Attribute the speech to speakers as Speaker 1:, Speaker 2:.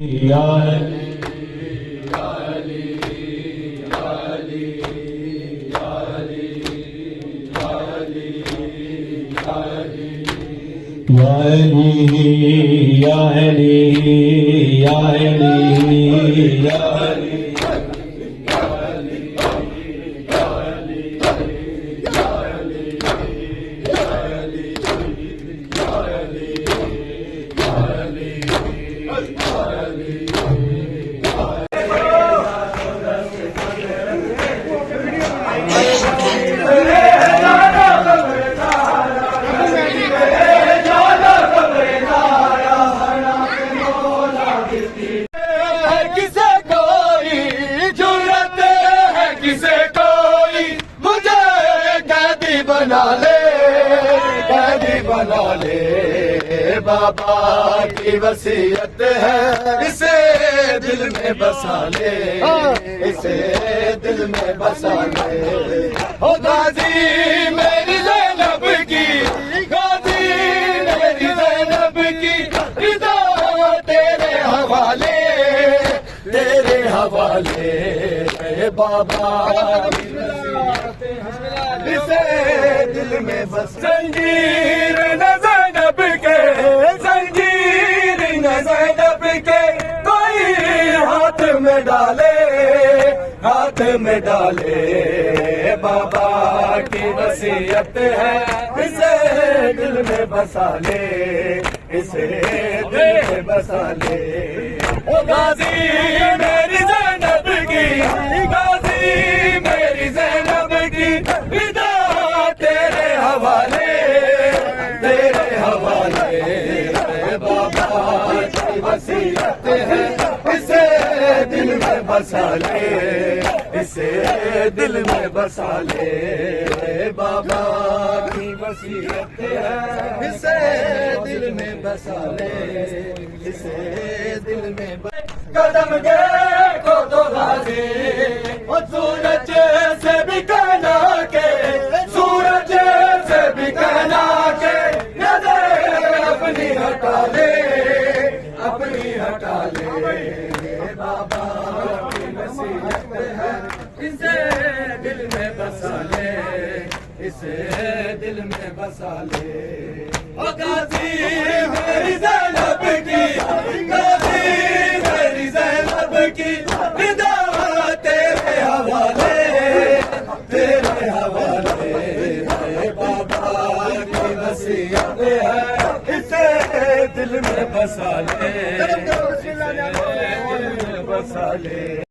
Speaker 1: या अली या अली या अली या अली या अली
Speaker 2: बना ले बाबा की वसीयत है, इसे दिल में बसा ले, इसे दिल में बसा ले। हो गाजी मेरी ज़ैनब की, गाजी मेरी ज़ैनब की, रिदा तेरे हवाले, तेरे हवाले बाबा इसे दिल में बस। जंजीर न ज़ैनब के, जंजीर न ज़ैनब के, कोई हाथ में डाले, हाथ में डाले बाबा की वसीयत है, इसे दिल में बसा ले, इसे दिल में बसा ले। ओ गाजी मेरी ज़ैनब की, गाजी मेरी ज़ैनब की, रिदा तेरे हवाले, तेरे हवाले बाबा की वसीयत है, इसे दिल में बसा ले, इसे दिल में बसा ले बाबा की वसीयत है, इसे दिल में बसा ले, इसे दिल में कदम देखो तो गाजी और सूरज से भी कहना के, सूरज से भी कहना के, नजर अपनी हटा ले, अपनी हटा ले बाबा की वसीयत है, इसे दिल में बसा ले, इसे दिल में बसा ले। ओ गाजी मेरी ज़ैनब की, गाजी मेरी ज़ैनब की, रिदा तेरे हवाले, तेरे हवाले बाबा की वसीयत है, इसे दिल में बसा ले, इसे दिल में बसा ले।